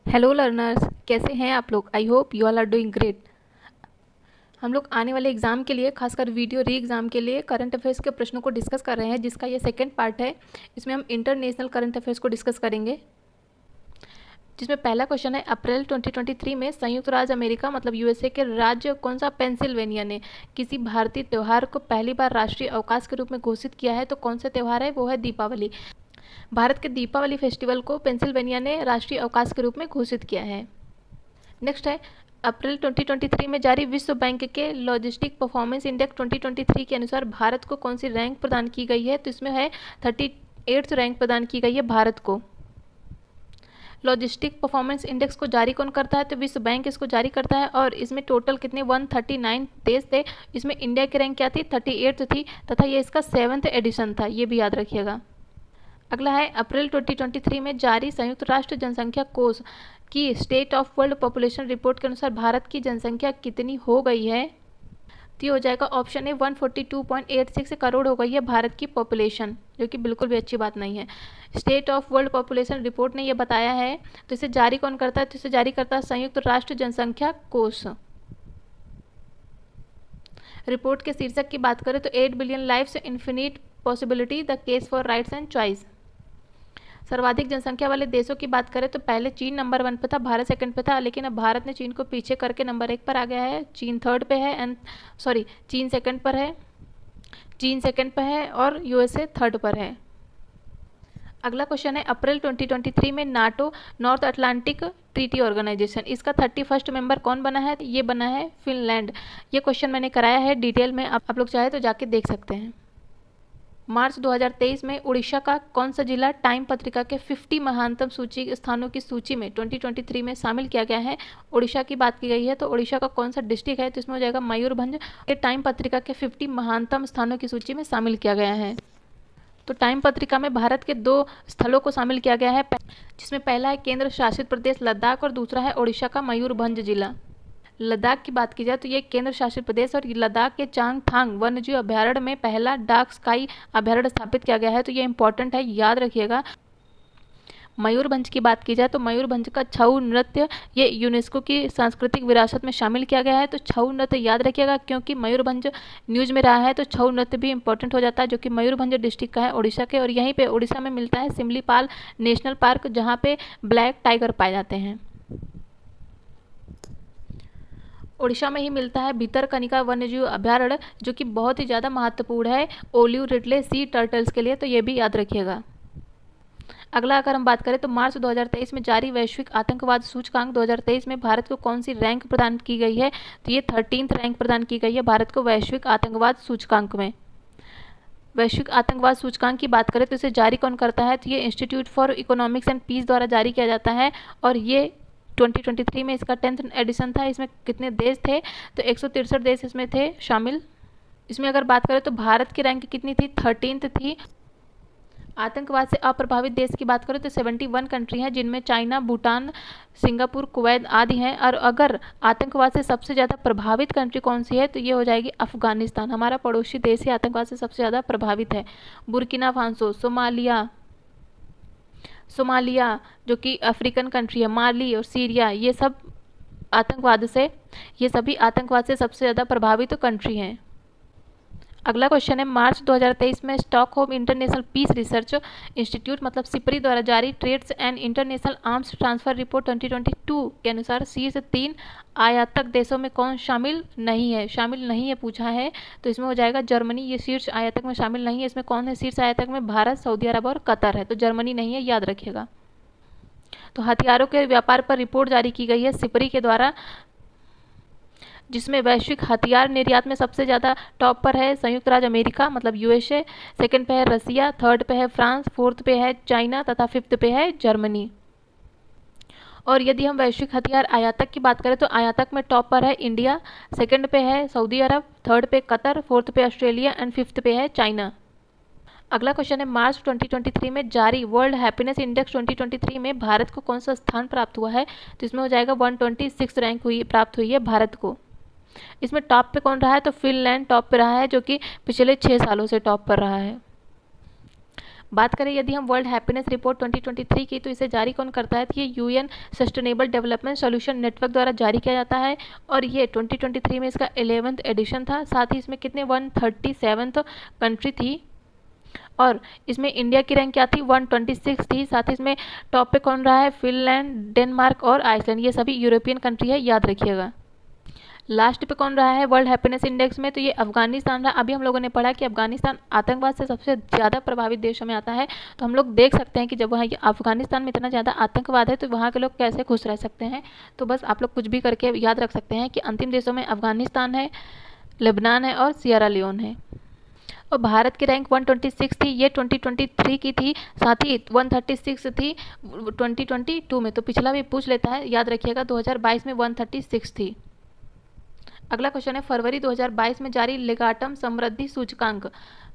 Hello learners, कैसे हैं आप लोग। I hope you all are doing great. हम लोग आने वाले एग्ज़ाम के लिए, खासकर वीडियो री एग्ज़ाम के लिए करंट अफेयर्स के प्रश्नों को डिस्कस कर रहे हैं, जिसका ये सेकंड पार्ट है। इसमें हम इंटरनेशनल करंट अफेयर्स को डिस्कस करेंगे, जिसमें पहला क्वेश्चन है, अप्रैल 2023 में संयुक्त राज्य अमेरिका मतलब यूएसए के राज्य कौन सा पेंसिल्वेनिया ने किसी भारतीय त्यौहार को पहली बार राष्ट्रीय अवकाश के रूप में घोषित किया है। तो कौन सा त्यौहार है? वो है दीपावली। भारत के दीपावली फेस्टिवल को पेंसिल्वेनिया ने राष्ट्रीय अवकाश के रूप में घोषित किया है। नेक्स्ट है, अप्रैल 2023 में जारी विश्व बैंक के लॉजिस्टिक परफॉर्मेंस इंडेक्स 2023 के अनुसार भारत को कौन सी रैंक प्रदान की गई है? तो इसमें है 38th रैंक प्रदान की गई है भारत को। लॉजिस्टिक परफॉर्मेंस इंडेक्स को जारी कौन करता है? तो विश्व बैंक इसको जारी करता है, और इसमें टोटल कितने 139 देश थे। इसमें इंडिया की रैंक क्या थी? 38th थी, तथा ये इसका 7th एडिशन था, ये भी याद रखिएगा। अगला है, अप्रैल 2023 में जारी संयुक्त राष्ट्र जनसंख्या कोष की state of world population report के अनुसार भारत की जनसंख्या कितनी हो गई है? तो ये हो जाएगा ऑप्शन ए 142.86 करोड़ हो गई है भारत की पॉपुलेशन, जो कि बिल्कुल भी अच्छी बात नहीं है। State of world population report ने ये बताया है, तो इसे जारी कौन करता है? तो इसे जारी करता है संयुक्त राष्ट्र जनसंख्या कोष। रिपोर्ट के शीर्षक की बात करें तो 8 billion lifes infinite possibility the case for rights and choice. सर्वाधिक जनसंख्या वाले देशों की बात करें तो पहले चीन नंबर 1 पे था, भारत सेकंड पे था, लेकिन अब भारत ने चीन को पीछे करके नंबर 1 पर आ गया है। चीन थर्ड पे है चीन सेकंड पर है, चीन सेकंड पे है और यूएसए थर्ड पर है। अगला क्वेश्चन है, अप्रैल 2023 में NATO North Atlantic Treaty Organisation, इसका 31st मेंबर कौन बना है? ये बना है फिनलैंड। ये क्वेश्चन मैंने कराया है डिटेल में, आप लोग चाहे तो जाके देख सकते हैं। मार्च 2023 में उड़ीसा का कौन सा जिला टाइम पत्रिका के 50 महानतम सूची स्थानों की सूची में 2023 में शामिल किया गया है? उड़ीसा की बात की गई है, तो उड़ीसा का कौन सा डिस्ट्रिक्ट है? तो इसमें हो जाएगा मयूरभंज। ये टाइम पत्रिका के 50 महानतम स्थानों की सूची में शामिल किया गया है। तो टाइम पत्रिका में भारत के 2 स्थलों को शामिल किया गया है, जिसमें पहला है केंद्र शासित प्रदेश लद्दाख और दूसरा है उड़ीसा का मयूरभंज जिला। लद्दाख की बात की जाए तो ये केंद्र शासित प्रदेश, और लद्दाख के चांगथांग वन्यजीव अभ्यारण्य में पहला डार्क स्काई अभ्यारण्य स्थापित किया गया है, तो ये इंपॉर्टेंट है, याद रखिएगा। मयूरभंज की बात की जाए तो मयूरभंज का छऊ नृत्य ये यूनेस्को की सांस्कृतिक विरासत में शामिल किया गया है। तो छऊ नृत्य याद रखिएगा, क्योंकि मयूरभंज न्यूज में रहा है, तो छऊ नृत्य भी इंपॉर्टेंट हो जाता है, जो कि मयूरभंज डिस्ट्रिक्ट का है उड़ीसा के। और यहीं पे उड़ीसा में मिलता है सिमलीपाल नेशनल पार्क, जहाँ पे ब्लैक टाइगर पाए जाते हैं। उड़ीसा में ही मिलता है भितरकनिका वन्यजीव अभ्यारण्य, जो कि बहुत ही ज़्यादा महत्वपूर्ण है ओलिव रिडले सी टर्टल्स के लिए, तो ये भी याद रखिएगा। अगला अगर हम बात करें तो मार्च 2023 में जारी वैश्विक आतंकवाद सूचकांक 2023 में भारत को कौन सी रैंक प्रदान की गई है? तो ये 13th रैंक प्रदान की गई है भारत को वैश्विक आतंकवाद सूचकांक में। वैश्विक आतंकवाद सूचकांक की बात करें तो इसे जारी कौन करता है? तो ये Institute for Economics and Peace द्वारा जारी किया जाता है, और ये 2023 में इसका 10th एडिशन था। इसमें कितने देश थे? तो 163 देश इसमें थे शामिल। इसमें अगर बात करें तो भारत की रैंक कितनी थी? 13th थी। आतंकवाद से अप्रभावित देश की बात करें तो 71 कंट्री हैं, जिनमें चाइना, भूटान, सिंगापुर, कुवैत आदि हैं। और अगर आतंकवाद से सबसे ज़्यादा प्रभावित कंट्री कौन सी है? तो ये हो जाएगी अफगानिस्तान। हमारा पड़ोसी देश ही आतंकवाद से सबसे ज़्यादा प्रभावित है। बुर्किना फासो, सोमालिया जो कि अफ्रीकन कंट्री है, माली और सीरिया, ये सभी आतंकवाद से सबसे ज़्यादा प्रभावित कंट्री हैं। अगला क्वेश्चन है, मार्च 2023 में Stockholm International Peace Research Institute मतलब सिपरी द्वारा जारी trades and international arms transfer report 2022 के अनुसार शीर्ष 3 आयातक देशों में कौन शामिल नहीं है पूछा है। तो इसमें हो जाएगा जर्मनी, ये शीर्ष आयातक में शामिल नहीं है। इसमें कौन है शीर्ष आयातक में? भारत, सऊदी अरब और कतर है, तो जर्मनी नहीं है, याद रखिएगा। तो हथियारों के व्यापार पर रिपोर्ट जारी की गई है सिपरी के द्वारा, जिसमें वैश्विक हथियार निर्यात में सबसे ज़्यादा टॉप पर है संयुक्त राज्य अमेरिका मतलब यूएसए, सेकंड पे है रसिया, थर्ड पे है फ्रांस, फोर्थ पे है चाइना तथा फिफ्थ पे है जर्मनी। और यदि हम वैश्विक हथियार आयातक की बात करें तो आयातक में टॉप पर है इंडिया, सेकंड पे है सऊदी अरब, थर्ड पे कतर, फोर्थ पे ऑस्ट्रेलिया एंड फिफ्थ पे है चाइना। अगला क्वेश्चन है, मार्च 2023 में जारी वर्ल्ड हैप्पीनेस इंडेक्स 2023 में भारत को कौन सा स्थान प्राप्त हुआ है? तो इसमें हो जाएगा 126 रैंक प्राप्त हुई है भारत को। इसमें टॉप पे कौन रहा है? तो फिनलैंड टॉप पे रहा है, जो कि पिछले 6 सालों से टॉप पर रहा है। बात करें यदि हम वर्ल्ड हैप्पीनेस रिपोर्ट 2023 की, तो इसे जारी कौन करता है? तो ये UN sustainable development solution network द्वारा जारी किया जाता है और ये 2023 में इसका 11th एडिशन था। साथ ही इसमें कितने 137th कंट्री थी और इसमें इंडिया की रैंक क्या थी? 126 थी। साथ ही इसमें टॉप पे कौन रहा है? फिनलैंड, डेनमार्क और आइसलैंड, ये सभी यूरोपियन कंट्री है, याद रखिएगा। लास्ट पे कौन रहा है वर्ल्ड हैप्पीनेस इंडेक्स में? तो ये अफगानिस्तान रहा। अभी हम लोगों ने पढ़ा कि अफगानिस्तान आतंकवाद से सबसे ज़्यादा प्रभावित देशों में आता है, तो हम लोग देख सकते हैं कि जब वहाँ अफगानिस्तान में इतना ज़्यादा आतंकवाद है तो वहाँ के लोग कैसे खुश रह सकते हैं। तो बस आप लोग कुछ भी करके याद रख सकते हैं कि अंतिम देशों में अफगानिस्तान है, लेबनान है और सियरा लियोन है। और भारत की रैंक 126 थी, ये 2023 की थी। साथ ही 136 थी 2022 में, तो पिछला भी पूछ लेता है, याद रखिएगा। 2022 में 136 थी। अगला क्वेश्चन है फरवरी 2022 में जारी लेगाटम समृद्धि सूचकांक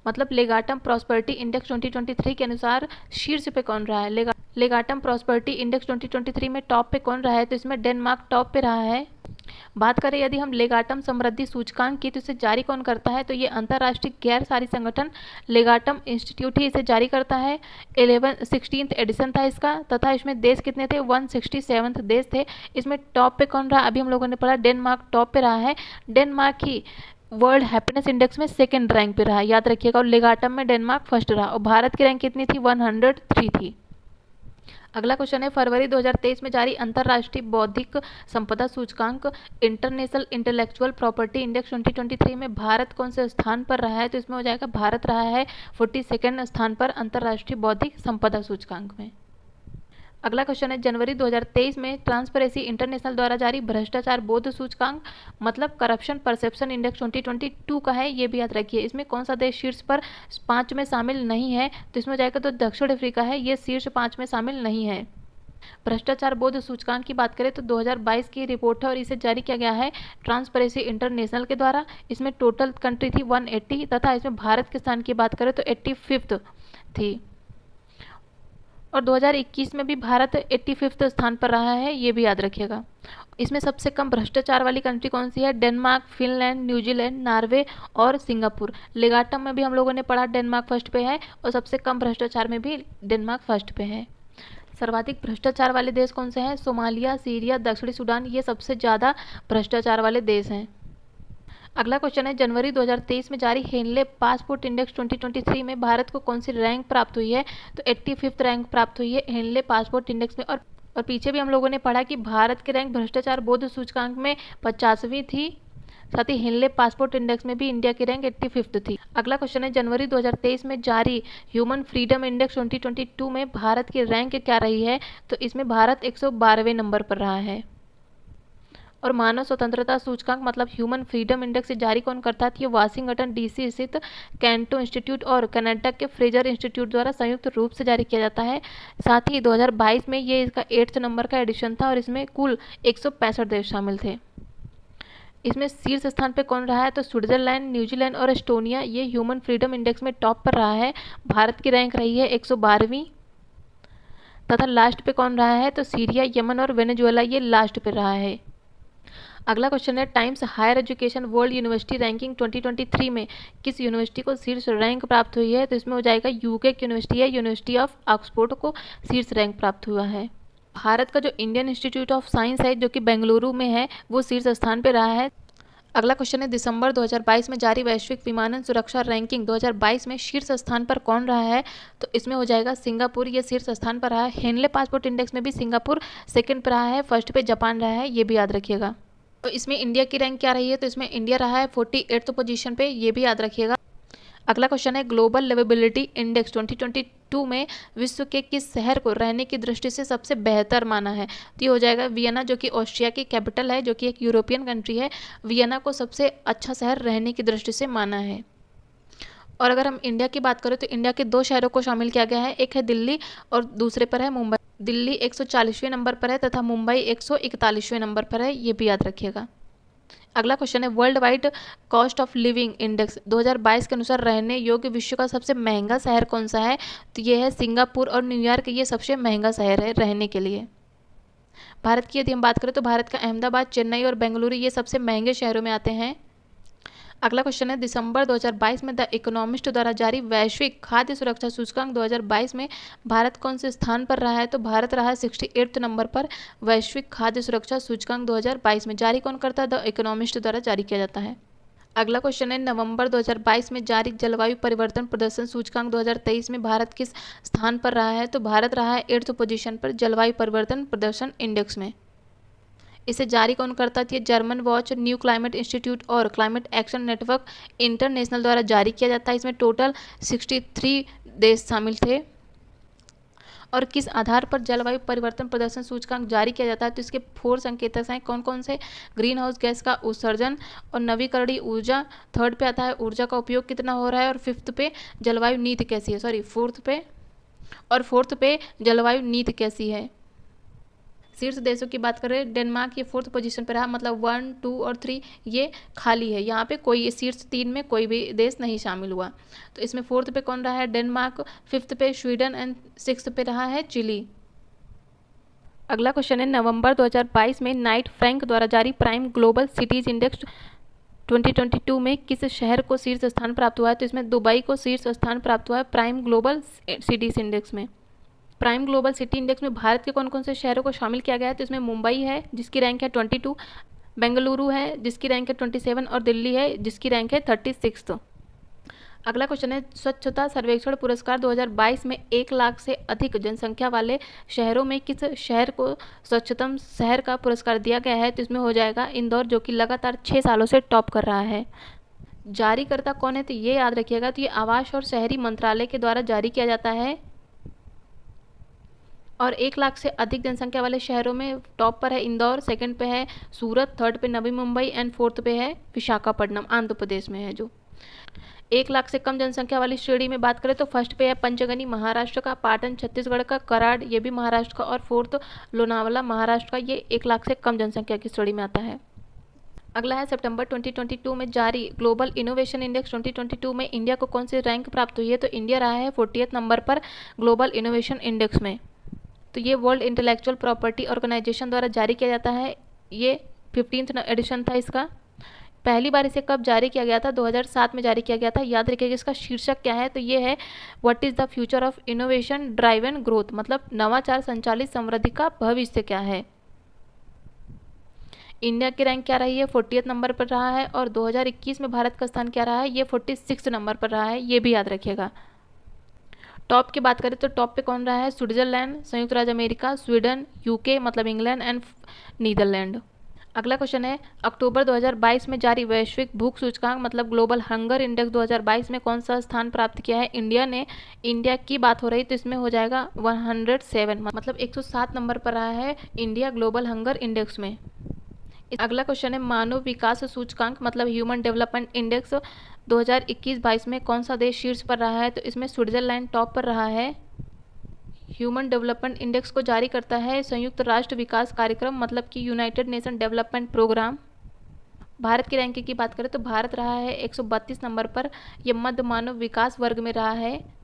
मतलब लेगाटम प्रॉस्पेरिटी इंडेक्स 2023 के अनुसार शीर्ष पे कौन रहा है? लेगाटम प्रॉस्पेरिटी इंडेक्स 2023 में टॉप पे कौन रहा है? तो इसमें डेनमार्क टॉप पे रहा है। बात करें यदि हम लेगाटम समृद्धि सूचकांक की, तो इसे जारी कौन करता है? तो ये अंतर्राष्ट्रीय गैर सारी संगठन लेगाटम इंस्टीट्यूट ही इसे जारी करता है। 16th एडिशन था इसका, तथा इसमें देश कितने थे? 167 देश थे। इसमें टॉप पे कौन रहा? अभी हम लोगों ने पढ़ा डेनमार्क टॉप पे रहा है। डेनमार्क ही वर्ल्ड हैप्पीनेस इंडेक्स में सेकेंड रैंक पे रहा, याद रखिएगा। और लेगाटम में डेनमार्क फर्स्ट रहा और भारत की रैंक कितनी थी? 103 थी। अगला क्वेश्चन है फरवरी 2023 में जारी अंतर्राष्ट्रीय बौद्धिक संपदा सूचकांक इंटरनेशनल इंटेलेक्चुअल प्रॉपर्टी इंडेक्स 2023 में भारत कौन से स्थान पर रहा है? तो इसमें हो जाएगा भारत रहा है 42वें स्थान पर अंतर्राष्ट्रीय बौद्धिक संपदा सूचकांक में। अगला क्वेश्चन है जनवरी 2023 में ट्रांसपेरेंसी इंटरनेशनल द्वारा जारी भ्रष्टाचार बोध सूचकांक मतलब करप्शन परसेप्शन इंडेक्स 2022 का है, ये भी याद रखिए। इसमें कौन सा देश शीर्ष पर 5 में शामिल नहीं है? तो इसमें जाएगा तो दक्षिण अफ्रीका है, ये शीर्ष 5 में शामिल नहीं है। भ्रष्टाचार बोध सूचकांक की बात करें तो 2022 की रिपोर्ट है और इसे जारी किया गया है ट्रांसपेरेंसी इंटरनेशनल के द्वारा। इसमें टोटल कंट्री थी 180 तथा इसमें भारत के स्थान की बात करें तो 85th थी और 2021 में भी भारत 85वें स्थान पर रहा है, ये भी याद रखिएगा। इसमें सबसे कम भ्रष्टाचार वाली कंट्री कौन सी है? डेनमार्क, फिनलैंड, न्यूजीलैंड, नॉर्वे और सिंगापुर। लेगाटम में भी हम लोगों ने पढ़ा डेनमार्क फर्स्ट पे है और सबसे कम भ्रष्टाचार में भी डेनमार्क फर्स्ट पे है। सर्वाधिक भ्रष्टाचार वाले देश कौन से हैं? सोमालिया, सीरिया, दक्षिणी सूडान, ये सबसे ज़्यादा भ्रष्टाचार वाले देश हैं। अगला क्वेश्चन है जनवरी 2023 में जारी हेनले पासपोर्ट इंडेक्स 2023 में भारत को कौन सी रैंक प्राप्त हुई है? तो 85th रैंक प्राप्त हुई है हेनले पासपोर्ट इंडेक्स में। और पीछे भी हम लोगों ने पढ़ा कि भारत की रैंक भ्रष्टाचार बोध सूचकांक में 50वीं थी। साथ ही हेनले पासपोर्ट इंडेक्स में भी इंडिया की रैंक 85th थी। अगला क्वेश्चन है जनवरी 2023 में जारी ह्यूमन फ्रीडम इंडेक्स 2022 में भारत की रैंक क्या रही है? तो इसमें भारत 112वें नंबर पर रहा है। और मानव स्वतंत्रता सूचकांक मतलब ह्यूमन फ्रीडम इंडेक्स जारी कौन करता है? ये वाशिंगटन डीसी स्थित कैंटो इंस्टीट्यूट और कर्नाटक के फ्रेजर इंस्टीट्यूट द्वारा संयुक्त रूप से जारी किया जाता है। साथ ही 2022 में ये इसका 8th नंबर का एडिशन था और इसमें कुल 165 देश शामिल थे। इसमें शीर्ष स्थान पे कौन रहा है? तो स्विट्जरलैंड, न्यूजीलैंड और एस्टोनिया ये ह्यूमन फ्रीडम इंडेक्स में टॉप पर रहा है। भारत की रैंक रही है 112वीं तथा लास्ट पे कौन रहा है? तो सीरिया, यमन और वेनेजुएला ये लास्ट पे रहा है। अगला क्वेश्चन है Times Higher Education World University Ranking 2023 में किस यूनिवर्सिटी को शीर्ष रैंक प्राप्त हुई है? तो इसमें हो जाएगा यूके की यूनिवर्सिटी है, यूनिवर्सिटी ऑफ ऑक्सफोर्ड को शीर्ष रैंक प्राप्त हुआ है। भारत का जो इंडियन इंस्टीट्यूट ऑफ साइंस है जो कि बेंगलुरु में है वो शीर्ष स्थान पर रहा है। अगला क्वेश्चन है दिसंबर 2022 में जारी वैश्विक विमानन सुरक्षा रैंकिंग 2022 में शीर्ष स्थान पर कौन रहा है? तो इसमें हो जाएगा सिंगापुर, ये शीर्ष स्थान पर रहा है। हेनले पासपोर्ट इंडेक्स में भी सिंगापुर सेकंड पर रहा है, फर्स्ट पे जापान रहा है, ये भी याद रखिएगा। तो इसमें इंडिया की रैंक क्या रही है? तो इसमें इंडिया रहा है 48th पोजीशन पे, ये भी याद रखिएगा। अगला क्वेश्चन है ग्लोबल लिवेबिलिटी इंडेक्स 2022 में विश्व के किस शहर को रहने की दृष्टि से सबसे बेहतर माना है? तो ये हो जाएगा वियना, जो कि ऑस्ट्रिया की कैपिटल है, जो कि एक यूरोपियन कंट्री है। वियना को सबसे अच्छा शहर रहने की दृष्टि से माना है। और अगर हम इंडिया की बात करें तो इंडिया के 2 शहरों को शामिल किया गया है, एक है दिल्ली और दूसरे पर है मुंबई। दिल्ली 140वें नंबर पर है तथा मुंबई 141वें नंबर पर है, ये भी याद रखिएगा। अगला क्वेश्चन है world wide cost of living index 2022 के अनुसार रहने योग्य विश्व का सबसे महंगा शहर कौन सा है? तो ये है सिंगापुर और न्यूयॉर्क, ये सबसे महंगा शहर है रहने के लिए। भारत की यदि हम बात करें तो भारत का अहमदाबाद, चेन्नई और बेंगलुरु ये सबसे महंगे शहरों में आते हैं। अगला क्वेश्चन है, दिसंबर 2022 में द इकोनॉमिस्ट द्वारा जारी वैश्विक खाद्य सुरक्षा सूचकांक 2022 में भारत कौन से स्थान पर रहा है? तो भारत रहा है 68 नंबर पर वैश्विक खाद्य सुरक्षा सूचकांक 2022 में। जारी कौन करता है? द इकोनॉमिस्ट द्वारा जारी किया जाता है। अगला क्वेश्चन है, नवंबर 2022 में जारी जलवायु परिवर्तन प्रदर्शन सूचकांक 2023 में भारत किस स्थान पर रहा है? तो भारत रहा है 8th पोजीशन पर जलवायु परिवर्तन प्रदर्शन इंडेक्स में। इसे जारी कौन करता है? German watch, new climate institute और क्लाइमेट एक्शन नेटवर्क इंटरनेशनल द्वारा जारी किया जाता है। इसमें टोटल 63 देश शामिल थे। और किस आधार पर जलवायु परिवर्तन प्रदर्शन सूचकांक जारी किया जाता है? तो इसके 4 संकेतक हैं। कौन कौन से? ग्रीन हाउस गैस का उत्सर्जन और नवीकरणीय ऊर्जा। 3rd पे आता है ऊर्जा का उपयोग कितना हो रहा है। और 5th पे जलवायु नीति कैसी है, 4th पे जलवायु नीति कैसी है। शीर्ष देशों की बात करें, डेनमार्क ये 4th पोजीशन पर रहा, मतलब 1, 2 और 3 ये खाली है। यहाँ पे कोई शीर्ष 3 में कोई भी देश नहीं शामिल हुआ। तो इसमें 4th पे कौन रहा है? डेनमार्क। 5th पे स्वीडन एंड 6th पे रहा है चिली। अगला क्वेश्चन है, नवंबर 2022 में नाइट फ्रैंक द्वारा जारी प्राइम ग्लोबल सिटीज इंडेक्स 2022 में किस शहर को शीर्ष स्थान प्राप्त हुआ है? तो इसमें दुबई को शीर्ष स्थान प्राप्त हुआ है प्राइम ग्लोबल सिटीज इंडेक्स में। प्राइम ग्लोबल सिटी इंडेक्स में भारत के कौन कौन से शहरों को शामिल किया गया है? तो इसमें मुंबई है जिसकी रैंक है 22, बेंगलुरु है जिसकी रैंक है 27 और दिल्ली है जिसकी रैंक है 36। अगला क्वेश्चन है, स्वच्छता सर्वेक्षण पुरस्कार 2022 में 1 लाख से अधिक जनसंख्या वाले शहरों में किस शहर को स्वच्छतम शहर का पुरस्कार दिया गया है? तो इसमें हो जाएगा इंदौर, जो कि लगातार 6 सालों से टॉप कर रहा है। जारीकर्ता कौन है? तो ये याद रखिएगा, तो ये आवास और शहरी मंत्रालय के द्वारा जारी किया जाता है। और 1 लाख से अधिक जनसंख्या वाले शहरों में टॉप पर है इंदौर, 2nd पे है सूरत, 3rd पे नवी मुंबई एंड 4th पे है विशाखापट्टनम, आंध्र प्रदेश में है। जो 1 लाख से कम जनसंख्या वाली श्रेणी में बात करें तो 1st पे है पंचगनी महाराष्ट्र का, पाटन छत्तीसगढ़ का, कराड़ ये भी महाराष्ट्र का और 4th लोनावाला महाराष्ट्र का। ये 1 लाख से कम जनसंख्या की श्रेणी में आता है। अगला है, सितंबर 2022 में जारी ग्लोबल इनोवेशन इंडेक्स 2022 में इंडिया को कौन सी रैंक प्राप्त हुई है? तो इंडिया रहा है 40th नंबर पर ग्लोबल इनोवेशन इंडेक्स में। तो ये वर्ल्ड इंटेलेक्चुअल प्रॉपर्टी ऑर्गेनाइजेशन द्वारा जारी किया जाता है। ये 15th एडिशन था इसका। पहली बार इसे कब जारी किया गया था? 2007 में जारी किया गया था। याद रखिएगा इसका शीर्षक क्या है? तो ये है what is the future of innovation driven growth, मतलब नवाचार संचालित समृद्धि का भविष्य क्या है। इंडिया की रैंक क्या रही है? 40th नंबर पर रहा है। और 2021 में भारत का स्थान क्या रहा है? ये 46 नंबर पर रहा है, ये भी याद रखिएगा। टॉप की बात करें तो टॉप पे कौन रहा है? स्विट्जरलैंड, संयुक्त राज्य अमेरिका, स्वीडन, यूके मतलब इंग्लैंड एंड नीदरलैंड। अगला क्वेश्चन है, अक्टूबर 2022 में जारी वैश्विक भूख सूचकांक मतलब ग्लोबल हंगर इंडेक्स 2022 में कौन सा स्थान प्राप्त किया है इंडिया ने? इंडिया की बात हो रही तो इसमें हो जाएगा 107, मतलब 107 नंबर पर रहा है इंडिया ग्लोबल हंगर इंडेक्स में। अगला क्वेश्चन है, मानव विकास सूचकांक मतलब ह्यूमन डेवलपमेंट इंडेक्स 2021-22 में कौन सा देश शीर्ष पर रहा है? तो इसमें स्विट्जरलैंड टॉप पर रहा है। ह्यूमन डेवलपमेंट इंडेक्स को जारी करता है संयुक्त राष्ट्र विकास कार्यक्रम मतलब कि यूनाइटेड नेशन डेवलपमेंट प्रोग्राम। भारत की रैंकिंग की बात करें तो भारत रहा है 132 नंबर पर, यह मध्य मानव विकास वर्ग में रहा है।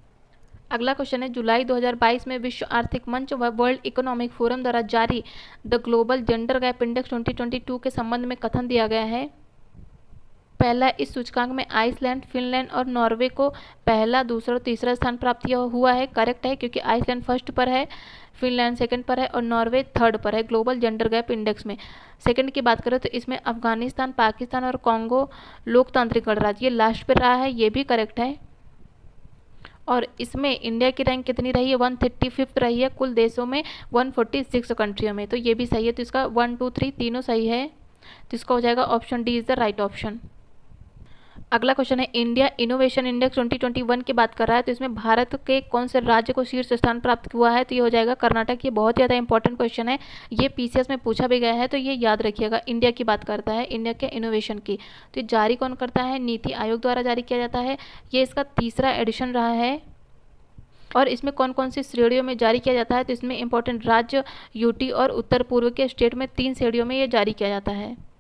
अगला क्वेश्चन है, जुलाई 2022 में विश्व आर्थिक मंच व वर्ल्ड इकोनॉमिक फोरम द्वारा जारी the global gender gap index 2022 के संबंध में कथन दिया गया है। पहला इस सूचकांक में आइसलैंड, फिनलैंड और नॉर्वे को पहला, दूसरा और तीसरा स्थान प्राप्त हुआ है। करेक्ट है, क्योंकि आइसलैंड 1st पर है, फिनलैंड 2nd पर है और नॉर्वे 3rd पर है ग्लोबल जेंडर गैप इंडेक्स में। 2nd की बात करें तो इसमें अफगानिस्तान, पाकिस्तान और कॉन्गो लोकतांत्रिक गणराज्य ये लास्ट पर रहा है, ये भी करेक्ट है। और इसमें इंडिया की रैंक कितनी रही है? 135 रही है कुल देशों में 146 कंट्रियों में, तो ये भी सही है। तो इसका 1, 2, 3 तीनों सही है, तो इसका हो जाएगा option D is the right option. अगला क्वेश्चन है, इंडिया इनोवेशन इंडेक्स 2021 की बात कर रहा है तो इसमें भारत के कौन से राज्य को शीर्ष स्थान प्राप्त हुआ है? तो ये हो जाएगा कर्नाटक। ये बहुत ज़्यादा इंपॉर्टेंट क्वेश्चन है, ये पीसीएस में पूछा भी गया है, तो ये याद रखिएगा। इंडिया की बात करता है, इंडिया के इनोवेशन की। तो ये जारी कौन करता है? नीति आयोग द्वारा जारी किया जाता है। ये इसका 3रा एडिशन रहा है। और इसमें कौन कौन सी श्रेणियों में जारी किया जाता है? तो इसमें इंपॉर्टेंट राज्य, यूटी और उत्तर पूर्व के स्टेट में 3 श्रेणियों में ये जारी किया जाता है।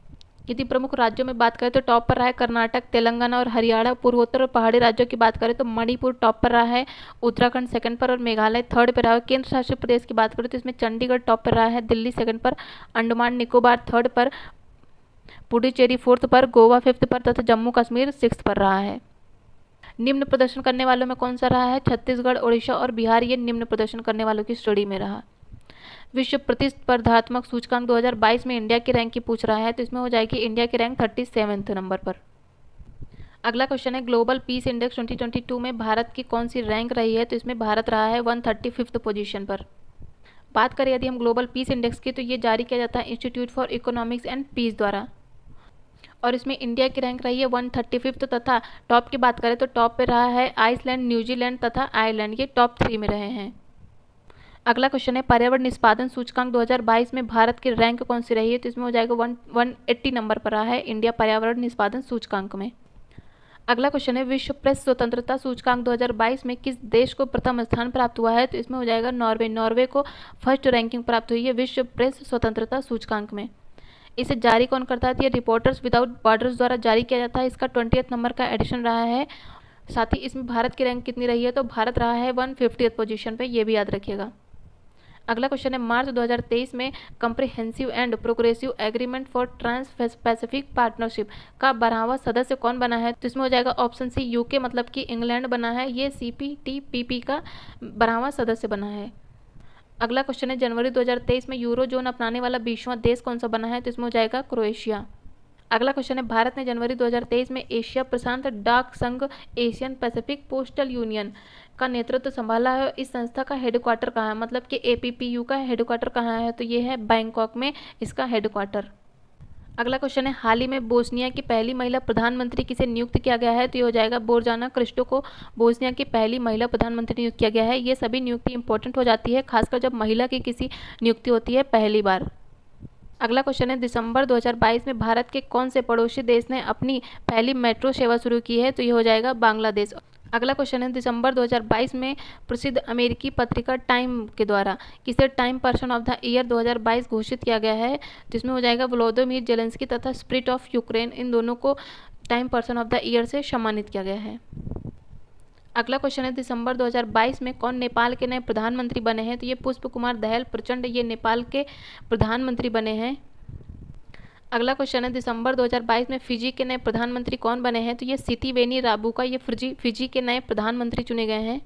यदि प्रमुख राज्यों में बात करें तो टॉप पर रहा है कर्नाटक, तेलंगाना और हरियाणा। पूर्वोत्तर और पहाड़ी राज्यों की बात करें तो मणिपुर टॉप पर रहा है, उत्तराखंड 2nd पर और मेघालय 3rd पर रहा है। केंद्र शासित प्रदेश की बात करें तो इसमें चंडीगढ़ टॉप पर रहा है, दिल्ली 2nd पर, अंडमान निकोबार 3rd पर, पुडुचेरी 4th पर, गोवा 5th पर तथा जम्मू कश्मीर 6th पर रहा है। निम्न प्रदर्शन करने वालों में कौन सा रहा है? छत्तीसगढ़, ओडिशा और बिहार ये निम्न प्रदर्शन करने वालों की श्रेणी में रहा। विश्व प्रतिस्पर्धात्मक सूचकांक 2022 में इंडिया की रैंक की पूछ रहा है, तो इसमें हो जाएगी इंडिया की रैंक 37वें नंबर पर। अगला क्वेश्चन है ग्लोबल पीस इंडेक्स 2022 में भारत की कौन सी रैंक रही है? तो इसमें भारत रहा है 135th पोजीशन पर। बात करें यदि हम ग्लोबल पीस इंडेक्स की, तो ये जारी किया जाता है Institute for Economics and Peace द्वारा, और इसमें इंडिया की रैंक रही है 135th तथा टॉप की बात करें तो टॉप पे रहा है आइसलैंड, न्यूजीलैंड तथा आयरलैंड, ये टॉप 3 में रहे हैं। अगला क्वेश्चन है पर्यावरण निष्पादन सूचकांक 2022 में भारत की रैंक कौन सी रही है? तो इसमें हो जाएगा 180 नंबर पर रहा है इंडिया पर्यावरण निष्पादन सूचकांक में। अगला क्वेश्चन है विश्व प्रेस स्वतंत्रता सूचकांक 2022 में किस देश को प्रथम स्थान प्राप्त हुआ है? तो इसमें हो जाएगा नॉर्वे। नॉर्वे को फर्स्ट रैंकिंग प्राप्त हुई है विश्व प्रेस स्वतंत्रता सूचकांक में। इसे जारी कौन करता है? तो ये रिपोर्टर्स विदाउट बॉर्डर्स द्वारा जारी किया जाता है। इसका 20th नंबर का एडिशन रहा है। साथ ही इसमें भारत की रैंक कितनी रही है? तो भारत रहा है 150th पोजीशन पे, ये भी याद रखिएगा। अगला क्वेश्चन है मार्च 2023 में Comprehensive and Progressive Agreement for Trans Pacific Partnership का 12वां सदस्य कौन बना है? तो इसमें हो जाएगा ऑप्शन सी यूके, मतलब कि इंग्लैंड बना है। ये CPTPP का 12वां सदस्य बना है। अगला क्वेश्चन है जनवरी 2023 में यूरो जोन अपनाने वाला 20वां देश कौन सा बना है? तो इसमें हो जाएगा क्रोएशिया। अगला क्वेश्चन है भारत ने जनवरी 2023 में एशिया प्रशांत डाक संघ एशियन पैसिफिक पोस्टल यूनियन का नेतृत्व संभाला है। इस संस्था का हेडक्वार्टर कहाँ है? मतलब कि APPU का हेडक्वार्टर कहाँ है? तो ये है बैंकॉक में इसका हेडक्वार्टर। अगला क्वेश्चन है हाल ही में बोस्निया की पहली महिला प्रधानमंत्री किसे नियुक्त किया गया है? तो ये हो जाएगा बोर्जाना क्रिस्टो को बोस्निया की पहली महिला प्रधानमंत्री नियुक्त किया गया है। ये सभी नियुक्ति इंपॉर्टेंट हो जाती है, खासकर जब महिला की किसी नियुक्ति होती है पहली बार। अगला क्वेश्चन है दिसंबर 2022 में भारत के कौन से पड़ोसी देश ने अपनी पहली मेट्रो सेवा शुरू की है? तो ये हो जाएगा बांग्लादेश। अगला क्वेश्चन है दिसंबर 2022 में प्रसिद्ध अमेरिकी पत्रिका टाइम के द्वारा किसे time person of the year 2022 घोषित किया गया है? जिसमें हो जाएगा व्लादिमीर जेलेंस्की तथा स्पिरिट ऑफ यूक्रेन, इन दोनों को time person of the year से सम्मानित किया गया है। अगला क्वेश्चन है दिसंबर 2022 में कौन नेपाल के नए प्रधानमंत्री बने हैं? तो ये पुष्प कुमार दहल प्रचंड ये नेपाल के प्रधानमंत्री बने हैं। अगला क्वेश्चन है दिसंबर 2022 में फिजी के नए प्रधानमंत्री कौन बने हैं? तो ये सितिवेनी राबुका ये फिजी के नए प्रधानमंत्री चुने गए हैं।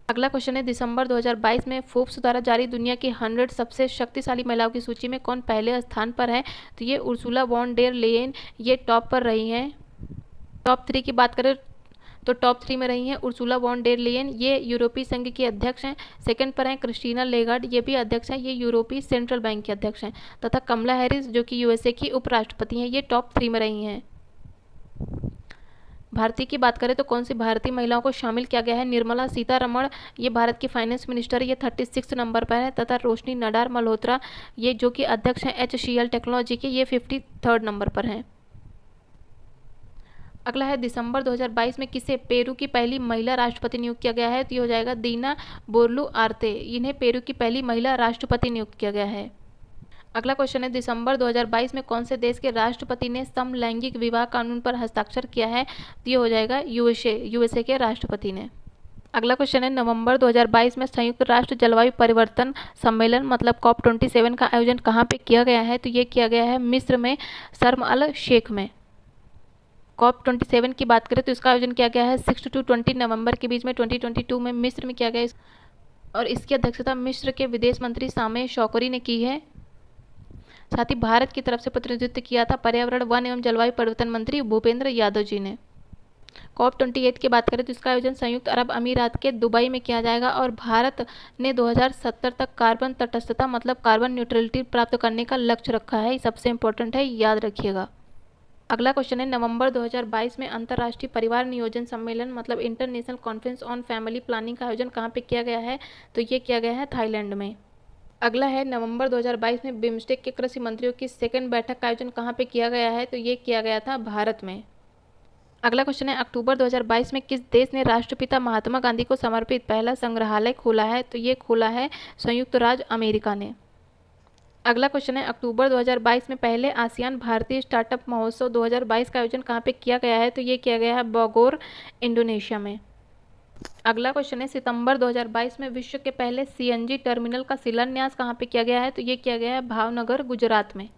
अगला क्वेश्चन है दिसंबर 2022 में फोर्ब्स द्वारा जारी दुनिया की 100 सबसे शक्तिशाली महिलाओं की सूची में कौन पहले स्थान पर है? तो ये उर्सुला वॉन डेर लेयन ये टॉप पर रही हैं। टॉप 3 की बात करें तो टॉप 3 में रही हैं उर्सुला वॉन डेर लेयन, ये यूरोपीय संघ की अध्यक्ष हैं। सेकंड पर हैं क्रिस्टीना लेगार्ड, ये भी अध्यक्ष हैं, ये यूरोपीय सेंट्रल बैंक के अध्यक्ष हैं। तथा कमला हैरिस जो कि USA की उपराष्ट्रपति हैं, ये टॉप 3 में रही हैं। भारतीय की बात करें तो कौन सी भारतीय महिलाओं को शामिल किया गया है? निर्मला सीतारमण ये भारत की फाइनेंस मिनिस्टर, ये 36 नंबर पर है। तथा रोशनी नडार मल्होत्रा ये जो कि अध्यक्ष हैं HCL टेक्नोलॉजी के, ये 53rd नंबर पर हैं। अगला है दिसंबर 2022 में किसे पेरू की पहली महिला राष्ट्रपति नियुक्त किया गया है? तो ये हो जाएगा दीना बोरलू आर्ते, इन्हें पेरू की पहली महिला राष्ट्रपति नियुक्त किया गया है। अगला क्वेश्चन है दिसंबर 2022 में कौन से देश के राष्ट्रपति ने समलैंगिक विवाह कानून पर हस्ताक्षर किया है? तो ये हो जाएगा USA के राष्ट्रपति ने। अगला क्वेश्चन है नवंबर 2022 में संयुक्त राष्ट्र जलवायु परिवर्तन सम्मेलन मतलब COP27 का आयोजन कहाँ पे किया गया है? तो ये किया गया है मिस्र में शर्म अल शेख में। COP27 की बात करें तो इसका आयोजन किया गया है 6 to 20 नवंबर के बीच में 2022 में मिस्र में किया गया और इसकी अध्यक्षता मिस्र के विदेश मंत्री सामे शौकरी ने की है। साथ ही भारत की तरफ से प्रतिनिधित्व किया था पर्यावरण वन एवं जलवायु परिवर्तन मंत्री भूपेंद्र यादव जी ने। COP28 की बात करें तो इसका आयोजन संयुक्त अरब अमीरात के दुबई में किया जाएगा और भारत ने 2070 तक कार्बन तटस्थता मतलब कार्बन न्यूट्रलिटी प्राप्त करने का लक्ष्य रखा है। सबसे इंपॉर्टेंट है, याद रखिएगा। अगला क्वेश्चन है नवंबर 2022 में अंतर्राष्ट्रीय परिवार नियोजन सम्मेलन मतलब international conference on family planning का आयोजन कहाँ पे किया गया है? तो ये किया गया है थाईलैंड में। अगला है नवंबर 2022 में बिम्स्टेक के कृषि मंत्रियों की सेकंड बैठक का आयोजन कहाँ पे किया गया है? तो ये किया गया था भारत में। अगला क्वेश्चन है अक्टूबर 2022 में किस देश ने राष्ट्रपिता महात्मा गांधी को समर्पित पहला संग्रहालय खोला है? तो ये खोला है संयुक्त राज्य अमेरिका ने। अगला क्वेश्चन है अक्टूबर 2022 में पहले आसियान भारतीय स्टार्टअप महोत्सव 2022 का आयोजन कहाँ पे किया गया है? तो ये किया गया है बोगोर इंडोनेशिया में। अगला क्वेश्चन है सितंबर 2022 में विश्व के पहले CNG टर्मिनल का शिलान्यास कहाँ पे किया गया है? तो ये किया गया है भावनगर गुजरात में।